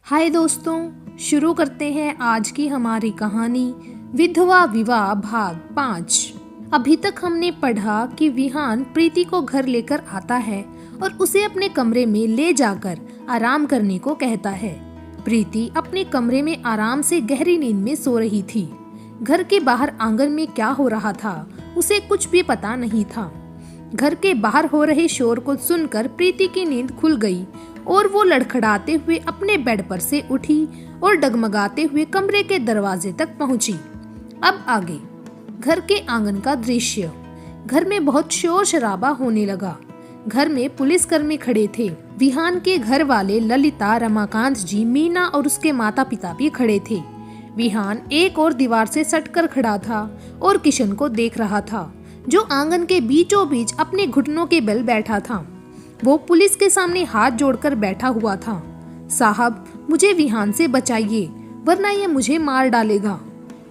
हाय दोस्तों, शुरू करते हैं आज की हमारी कहानी विधवा विवाह भाग 5। अभी तक हमने पढ़ा कि विहान प्रीति को घर लेकर आता है और उसे अपने कमरे में ले जाकर आराम करने को कहता है। प्रीति अपने कमरे में आराम से गहरी नींद में सो रही थी। घर के बाहर आंगन में क्या हो रहा था उसे कुछ भी पता नहीं था। घर के बाहर हो रहे शोर को सुनकर प्रीति की नींद खुल गई और वो लड़खड़ाते हुए अपने बेड पर से उठी और डगमगाते हुए कमरे के दरवाजे तक पहुंची। अब आगे घर के आंगन का दृश्य। घर में बहुत शोर शराबा होने लगा। घर में पुलिसकर्मी खड़े थे। विहान के घर वाले ललिता, रमाकांत जी, मीना और उसके माता पिता भी खड़े थे। विहान एक और दीवार से सटकर खड़ा था और किशन को देख रहा था, जो आंगन के बीचों बीच अपने घुटनों के बल बैठा था। वो पुलिस के सामने हाथ जोड़कर बैठा हुआ था। साहब, मुझे विहान से बचाइए, वरना ये मुझे मार डालेगा।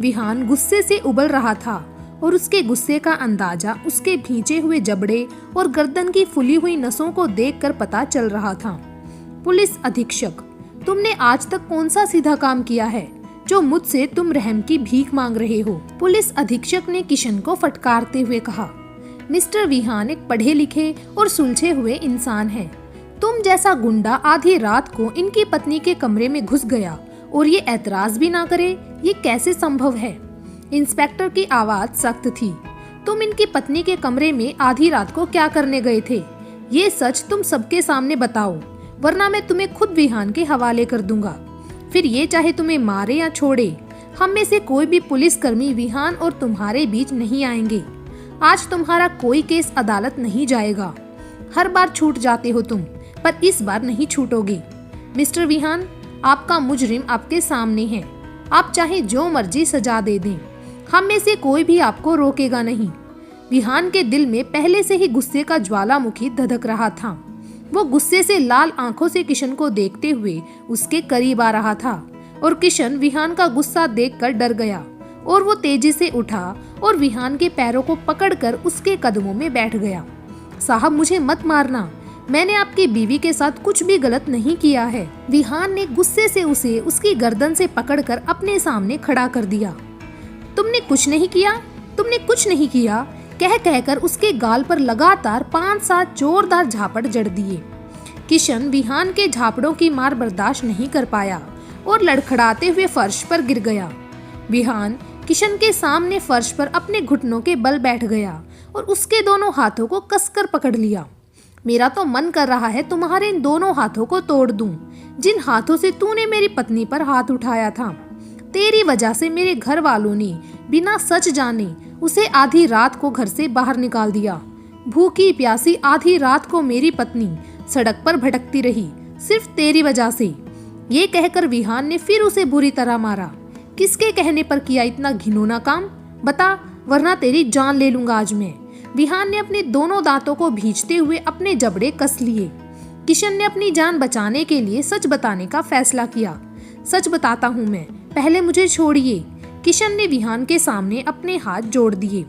विहान गुस्से से उबल रहा था और उसके गुस्से का अंदाजा उसके भींचे हुए जबड़े और गर्दन की फुली हुई नसों को देखकर पता चल रहा था। पुलिस अधीक्षक, तुमने आज तक कौन सा सीधा काम किया है जो मुझसे तुम रहम की भीख मांग रहे हो? पुलिस अधीक्षक ने किशन को फटकारते हुए कहा, मिस्टर विहान एक पढ़े लिखे और सुलझे हुए इंसान हैं। तुम जैसा गुंडा आधी रात को इनकी पत्नी के कमरे में घुस गया और ये ऐतराज भी ना करे, ये कैसे संभव है? इंस्पेक्टर की आवाज सख्त थी। तुम इनकी पत्नी के कमरे में आधी रात को क्या करने गए थे? ये सच तुम सबके सामने बताओ, वरना मैं तुम्हें खुद विहान के हवाले कर दूंगा। फिर ये चाहे तुम्हें मारे या छोड़े, हम में से कोई भी पुलिसकर्मी विहान और तुम्हारे बीच नहीं आएंगे। आज तुम्हारा कोई केस अदालत नहीं जाएगा। हर बार छूट जाते हो तुम, पर इस बार नहीं छूटोगे। मिस्टर विहान, आपका मुजरिम आपके सामने है। आप चाहे जो मर्जी सजा दे दें, हम में से कोई भी आपको रोकेगा नहीं। विहान के दिल में पहले से ही गुस्से का ज्वालामुखी धधक रहा था। वो गुस्से से लाल आंखों से किशन को देखते हुए उसके करीब आ रहा था और किशन विहान का गुस्सा देखकर डर गया और वो तेजी से उठा और विहान के पैरों को पकड़कर उसके कदमों में बैठ गया। साहब, मुझे मत मारना, मैंने आपकी बीवी के साथ कुछ भी गलत नहीं किया है। विहान ने गुस्से से उसे उसकी गर्दन से पकड़कर अपने सामने खड़ा कर दिया। तुमने कुछ नहीं किया, तुमने कुछ नहीं किया, कह कहकर उसके गाल पर लगातार 5-7 जोरदार झापड़ जड़ दिए। किशन विहान के झापड़ों की मार बर्दाश्त नहीं कर पाया और लड़खड़ाते हुए फर्श पर गिर गया। विहान किशन के सामने फर्श पर अपने घुटनों के बल बैठ गया और उसके दोनों हाथों को कसकर पकड़ लिया। मेरा तो मन कर रहा है तुम्हारे इन दोनों हाथों को तोड़ दूं, जिन हाथों से तूने मेरी पत्नी पर हाथ उठाया था। तेरी वजह से मेरे घर वालों ने बिना सच जाने उसे आधी रात को घर से बाहर निकाल दिया। भूखी प्यासी आधी रात को मेरी पत्नी सड़क पर भटकती रही, सिर्फ तेरी वजह से। ये कहकर विहान ने फिर उसे बुरी तरह मारा। किसके कहने पर किया इतना घिनौना काम? बता, वरना तेरी जान ले लूंगा आज मैं। विहान ने अपने दोनों दांतों को भींचते हुए अपने जबड़े कस लिए। किशन ने अपनी जान बचाने के लिए सच बताने का फैसला किया। सच बताता हूँ मैं, पहले मुझे छोड़िए। किशन ने विहान के सामने अपने हाथ जोड़ दिए।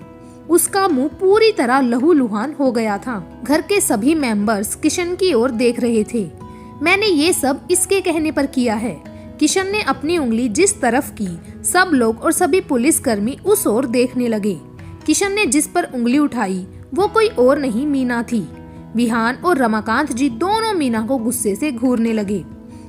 उसका मुंह पूरी तरह लहूलुहान हो गया था। घर के सभी मेंबर्स किशन की ओर देख रहे थे। मैंने ये सब इसके कहने पर किया है। किशन ने अपनी उंगली जिस तरफ की, सब लोग और सभी पुलिसकर्मी उस ओर देखने लगे। किशन ने जिस पर उंगली उठाई वो कोई और नहीं, मीना थी। विहान और रमाकांत जी दोनों मीना को गुस्से से घूरने लगे।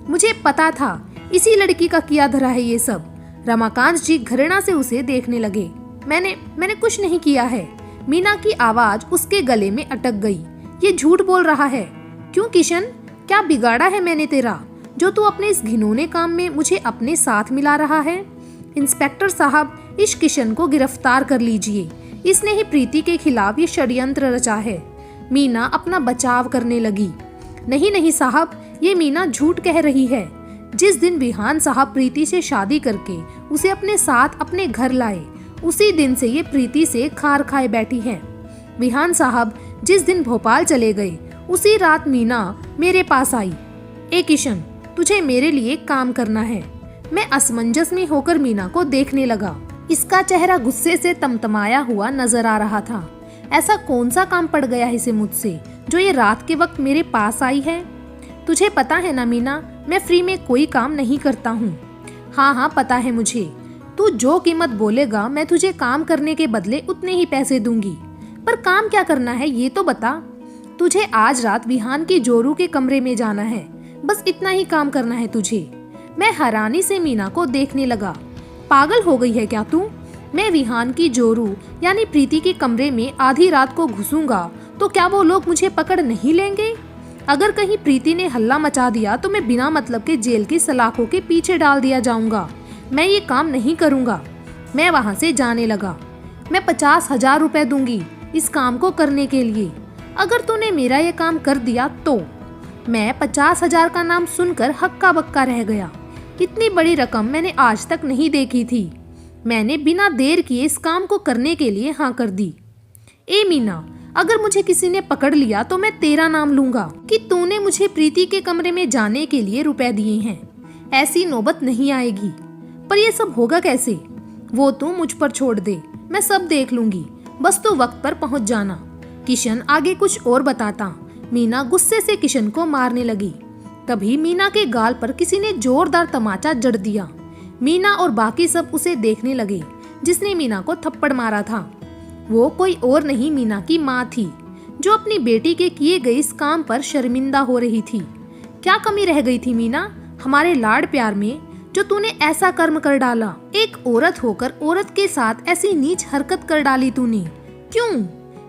मुझे पता था इसी लड़की का किया धरा है ये सब। रमाकांत जी घृणा से उसे देखने लगे। मैंने कुछ नहीं किया है। मीना की आवाज उसके गले में अटक गई। ये झूठ बोल रहा है। क्यों किशन, क्या बिगाड़ा है मैंने तेरा, जो तू अपने इस घिनौने काम में मुझे अपने साथ मिला रहा है? इंस्पेक्टर साहब, इस किशन को गिरफ्तार कर लीजिए। इसने ही प्रीति के खिलाफ ये षड्यंत्र रचा है। मीना अपना बचाव करने लगी। नहीं साहब, ये मीना झूठ कह रही है। जिस दिन विहान साहब प्रीति से शादी करके उसे अपने साथ अपने घर लाए, उसी दिन से ये प्रीति से खार खाए बैठी है। विहान साहब जिस दिन भोपाल चले गए, उसी रात मीना मेरे पास आई। ए किशन, तुझे मेरे लिए काम करना है। मैं असमंजस में होकर मीना को देखने लगा। इसका चेहरा गुस्से से तमतमाया हुआ नजर आ रहा था। ऐसा कौन सा काम पड़ गया है इसे मुझसे, जो ये रात के वक्त मेरे पास आई है? तुझे पता है ना मीना, मैं फ्री में कोई काम नहीं करता हूँ। हाँ हाँ पता है मुझे, तू जो कीमत बोलेगा मैं तुझे काम करने के बदले उतने ही पैसे दूंगी, पर काम क्या करना है ये तो बता। तुझे आज रात विहान की जोरू के कमरे में जाना है, बस इतना ही काम करना है तुझे। मैं हैरानी से मीना को देखने लगा। पागल हो गई है क्या तू? मैं विहान की जोरू यानी प्रीति के कमरे में आधी रात को घुसूंगा तो क्या वो लोग मुझे पकड़ नहीं लेंगे? अगर कहीं प्रीति ने हल्ला मचा दिया तो मैं बिना मतलब के जेल की सलाखों के पीछे डाल दिया जाऊंगा। मैं ये काम नहीं करूंगा। मैं वहां से जाने लगा। मैं 50,000 रुपए दूंगी इस काम को करने के लिए, अगर तूने मेरा ये काम कर दिया तो। मैं 50,000 का नाम सुनकर हक्का बक्का रह गया। इतनी बड़ी रकम मैंने आज तक नहीं देखी थी। मैंने बिना देर किए इस काम को करने के लिए हाँ कर दी। ए मीना, अगर मुझे किसी ने पकड़ लिया तो मैं तेरा नाम लूंगा कि तूने मुझे प्रीति के कमरे में जाने के लिए रुपए दिए हैं। ऐसी नौबत नहीं आएगी। पर ये सब होगा कैसे? वो तू मुझ पर छोड़ दे, मैं सब देख लूंगी, बस तू वक्त पर पहुंच जाना। किशन आगे कुछ और बताता मीना गुस्से से किशन को मारने लगी। तभी मीना के गाल पर किसी ने जोरदार तमाचा जड़ दिया। मीना और बाकी सब उसे देखने लगे जिसने मीना को थप्पड़ मारा था। वो कोई और नहीं मीना की माँ थी, जो अपनी बेटी के किए गए इस काम पर शर्मिंदा हो रही थी। क्या कमी रह गई थी मीना हमारे लाड प्यार में, जो तूने ऐसा कर्म कर डाला? एक औरत होकर औरत के साथ ऐसी नीच हरकत कर डाली तूने, क्यों?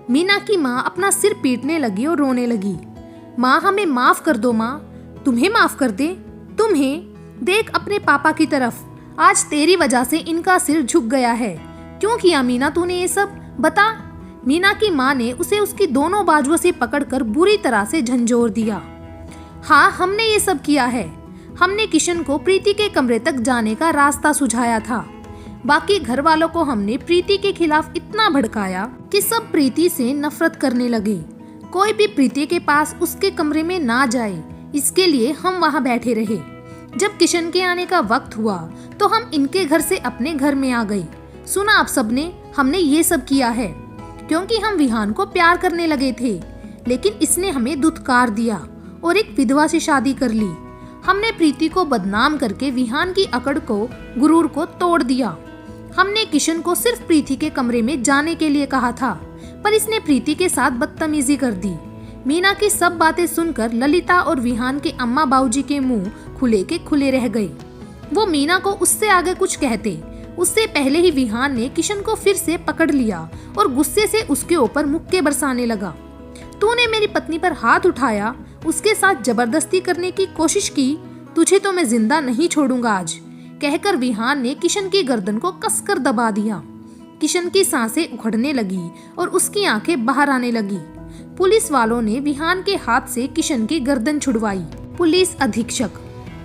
मीना की माँ अपना सिर पीटने लगी और रोने लगी। माँ हमें माफ कर दो माँ। तुम्हें माफ कर दे? तुम्हें? देख अपने पापा की तरफ, आज तेरी वजह से इनका सिर झुक गया है। क्यों किया मीना तूने ये सब, बता। मीना की माँ ने उसे उसकी दोनों बाजुओं से पकड़कर बुरी तरह से झंझोर दिया। हाँ हमने ये सब किया है। हमने किशन को प्रीति के कमरे तक जाने का रास्ता सुझाया था। बाकी घर वालों को हमने प्रीति के खिलाफ इतना भड़काया कि सब प्रीति से नफरत करने लगे। कोई भी प्रीति के पास उसके कमरे में ना जाए, इसके लिए हम वहाँ बैठे रहे। जब किशन के आने का वक्त हुआ तो हम इनके घर से अपने घर में आ गए। सुना आप सबने, हमने ये सब किया है क्योंकि हम विहान को प्यार करने लगे थे, लेकिन इसने हमें दुत्कार दिया और एक विधवा से शादी कर ली। हमने प्रीति को बदनाम करके विहान की अकड़ को, गुरूर को तोड़ दिया। हमने किशन को सिर्फ प्रीति के कमरे में जाने के लिए कहा था, पर इसने प्रीति के साथ बदतमीजी कर दी। मीना की सब बातें सुनकर ललिता और विहान के अम्मा बाबूजी के मुंह खुले के खुले रह गए। वो मीना को उससे आगे कुछ कहते उससे पहले ही विहान ने किशन को फिर से पकड़ लिया और गुस्से से उसके ऊपर मुक्के बरसाने लगा। तूने मेरी पत्नी पर हाथ उठाया, उसके साथ जबरदस्ती करने की कोशिश की, तुझे तो मैं जिंदा नहीं छोड़ूंगा आज, कहकर विहान ने किशन की गर्दन को कसकर दबा दिया। किशन की सांसें उखड़ने लगी और उसकी आंखें बाहर आने लगी। पुलिस वालों ने विहान के हाथ से किशन की गर्दन छुड़वाई। पुलिस अधीक्षक: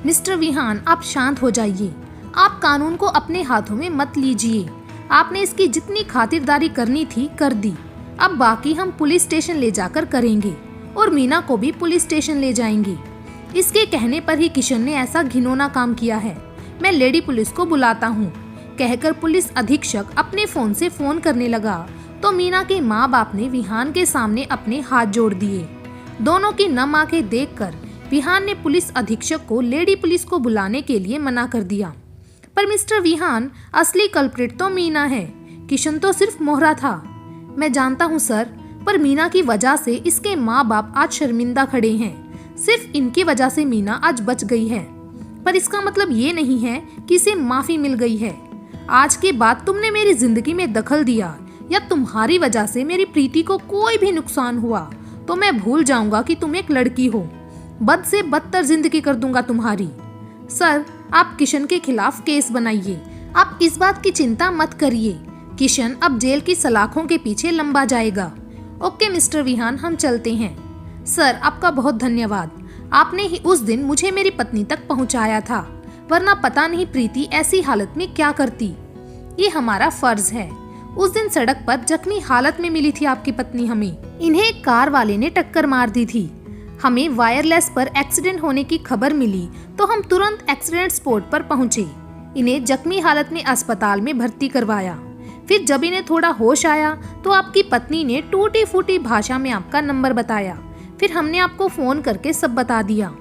मिस्टर विहान, आप शांत हो जाइए। आप कानून को अपने हाथों में मत लीजिए। आपने इसकी जितनी खातिरदारी करनी थी कर दी। अब बाकी हम पुलिस स्टेशन ले जाकर करेंगे और मीना को भी पुलिस स्टेशन ले जाएंगे। इसके कहने पर ही किशन ने ऐसा घिनौना काम किया है। मैं लेडी पुलिस को बुलाता हूँ, कहकर पुलिस अधीक्षक अपने फोन से फोन करने लगा तो मीना के माँ बाप ने विहान के सामने अपने हाथ जोड़ दिए। दोनों की नम आंखें देखकर विहान ने पुलिस अधीक्षक को लेडी पुलिस को बुलाने के लिए मना कर दिया। पर मिस्टर विहान, असली कल्प्रिट तो मीना है, किशन तो सिर्फ मोहरा था। मैं जानता हूँ सर, पर मीना की वजह से इसके माँ बाप आज शर्मिंदा खड़े हैं। सिर्फ इनकी वजह से मीना आज बच गई है, पर इसका मतलब ये नहीं है कि इसे माफी मिल गई है। आज के बाद तुमने मेरी जिंदगी में दखल दिया या तुम्हारी वजह से मेरी प्रीति को कोई भी नुकसान हुआ तो मैं भूल जाऊंगा कि तुम एक लड़की हो। बद से बदतर जिंदगी कर दूंगा तुम्हारी। सर, आप किशन के खिलाफ केस बनाइए। आप इस बात की चिंता मत करिए। किशन अब जेल की सलाखों के पीछे लंबा जाएगा। ओके मिस्टर विहान, हम चलते हैं। सर, आपका बहुत धन्यवाद। आपने ही उस दिन मुझे मेरी पत्नी तक पहुंचाया था, वरना पता नहीं प्रीति ऐसी हालत में क्या करती। ये हमारा फर्ज है। उस दिन सड़क पर जख्मी हालत में मिली थी आपकी पत्नी हमें। इन्हें एक कार वाले ने टक्कर मार दी थी। हमें वायरलेस पर एक्सीडेंट होने की खबर मिली तो हम तुरंत एक्सीडेंट स्पॉट पर पहुंचे। इन्हें जख्मी हालत में अस्पताल में भर्ती करवाया। फिर जब इन्हें थोड़ा होश आया तो आपकी पत्नी ने टूटी फूटी भाषा में आपका नंबर बताया। फिर हमने आपको फोन करके सब बता दिया।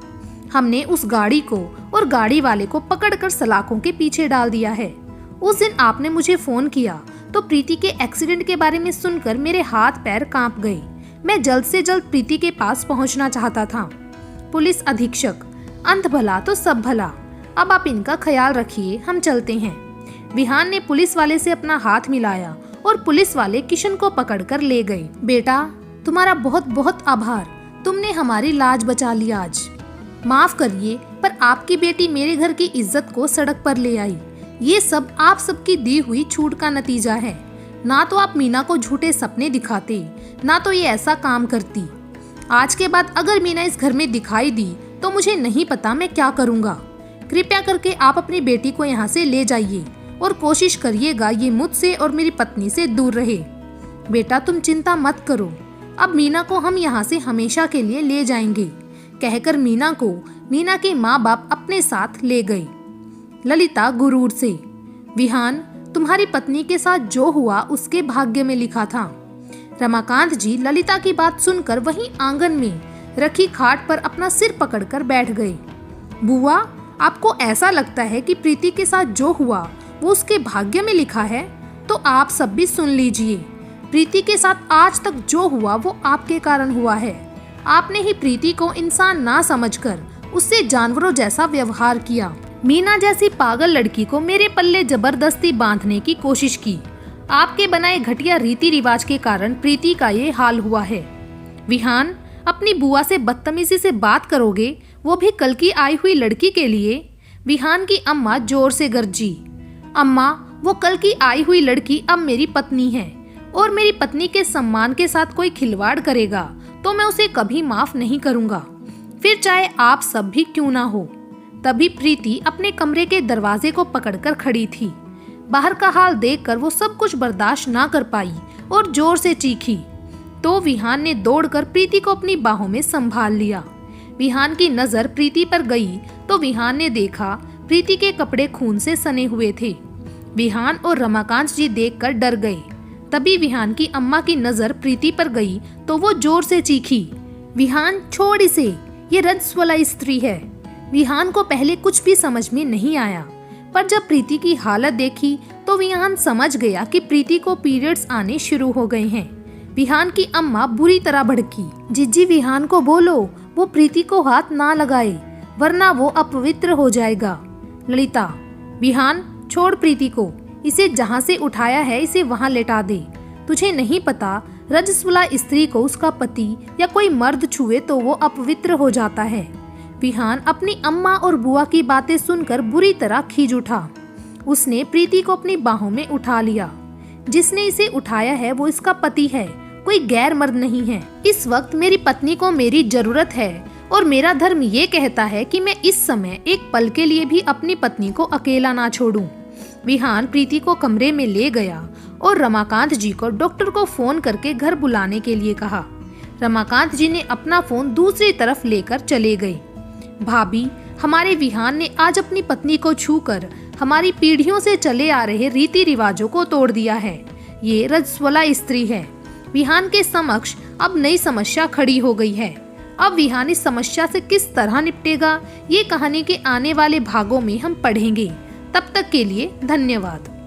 हमने उस गाड़ी को और गाड़ी वाले को पकड़कर सलाखों के पीछे डाल दिया है। उस दिन आपने मुझे फोन किया तो प्रीति के एक्सीडेंट के बारे में सुनकर मेरे हाथ पैर कांप गए। मैं जल्द से जल्द प्रीति के पास पहुंचना चाहता था। पुलिस अधीक्षक, अंत भला तो सब भला, अब आप इनका ख्याल रखिए, हम चलते हैं। विहान ने पुलिस वाले से अपना हाथ मिलाया और पुलिस वाले किशन को पकड़कर ले गए। बेटा, तुम्हारा बहुत बहुत आभार, तुमने हमारी लाज बचा ली आज। माफ करिए, पर आपकी बेटी मेरे घर की इज्जत को सड़क पर ले आई। ये सब आप सबकी दी हुई छूट का नतीजा है। ना तो आप मीना को झूठे सपने दिखाते, ना तो ये ऐसा काम करती। आज के बाद अगर मीना इस घर में दिखाई दी तो मुझे नहीं पता मैं क्या करूँगा। कृपया करके आप अपनी बेटी को यहाँ से ले जाइए और कोशिश करिएगा ये मुझसे और मेरी पत्नी से दूर रहे। बेटा, तुम चिंता मत करो, अब मीना को हम यहाँ से हमेशा के लिए ले जाएंगे, कहकर मीना को मीना के माँ बाप अपने साथ ले गए। ललिता गुरूर से, विहान, तुम्हारी पत्नी के साथ जो हुआ उसके भाग्य में लिखा था। रमाकांत जी ललिता की बात सुनकर वहीं आंगन में रखी खाट पर अपना सिर पकड़कर बैठ गए। बुआ, आपको ऐसा लगता है कि प्रीति के साथ जो हुआ वो उसके भाग्य में लिखा है? तो आप सब भी सुन लीजिए, प्रीति के साथ आज तक जो हुआ वो आपके कारण हुआ है। आपने ही प्रीति को इंसान ना समझकर उससे जानवरों जैसा व्यवहार किया। मीना जैसी पागल लड़की को मेरे पल्ले जबरदस्ती बांधने की कोशिश की। आपके बनाए घटिया रीति रिवाज के कारण प्रीति का ये हाल हुआ है। विहान, अपनी बुआ से बदतमीजी से बात करोगे, वो भी कल की आई हुई लड़की के लिए? विहान की अम्मा जोर से गरजी। अम्मा, वो कल की आई हुई लड़की अब मेरी पत्नी है और मेरी पत्नी के सम्मान के साथ कोई खिलवाड़ करेगा तो मैं उसे कभी माफ नहीं करूंगा, फिर चाहे आप सब भी क्यों ना हो। तभी प्रीति अपने कमरे के दरवाजे को पकड़कर खड़ी थी। बाहर का हाल देखकर वो सब कुछ बर्दाश्त ना कर पाई और जोर से चीखी। तो विहान ने दौड़कर प्रीति को अपनी बाहों में संभाल लिया। विहान की नजर प्रीति पर गई तो विहान ने देखा प्रीति के कपड़े खून से सने हुए थे। विहान और रमाकांत जी देखकर डर गए। तभी विहान की अम्मा की नजर प्रीति पर गई तो वो जोर से चीखी, विहान, छोड़ इसे, ये रजस्वला स्त्री है। विहान को पहले कुछ भी समझ में नहीं आया, पर जब प्रीति की हालत देखी तो विहान समझ गया कि प्रीति को पीरियड्स आने शुरू हो गए हैं। विहान की अम्मा बुरी तरह भड़की। जिज्जी, विहान को बोलो वो प्रीति को हाथ ना लगाए, वरना वो अपवित्र हो जाएगा। ललिता, विहान, छोड़ प्रीति को, इसे जहाँ से उठाया है इसे वहाँ लेटा दे। तुझे नहीं पता, रजस्वला स्त्री को उसका पति या कोई मर्द छुए तो वो अपवित्र हो जाता है। विहान अपनी अम्मा और बुआ की बातें सुनकर बुरी तरह खींच उठा। उसने प्रीति को अपनी बाहों में उठा लिया। जिसने इसे उठाया है वो इसका पति है, कोई गैर मर्द नहीं है। इस वक्त मेरी पत्नी को मेरी जरूरत है और मेरा धर्म ये कहता है कि मैं इस समय एक पल के लिए भी अपनी पत्नी को अकेला ना छोड़ूं। विहान प्रीति को कमरे में ले गया और रमाकांत जी को डॉक्टर को फोन करके घर बुलाने के लिए कहा। रमाकांत जी ने अपना फोन दूसरी तरफ लेकर चले गए। भाभी, हमारे विहान ने आज अपनी पत्नी को छूकर हमारी पीढ़ियों से चले आ रहे रीति रिवाजों को तोड़ दिया है। ये रजस्वला स्त्री है। विहान के समक्ष अब नई समस्या खड़ी हो गई है। अब विहान इस समस्या से किस तरह निपटेगा, ये कहानी के आने वाले भागों में हम पढ़ेंगे। तब तक के लिए धन्यवाद।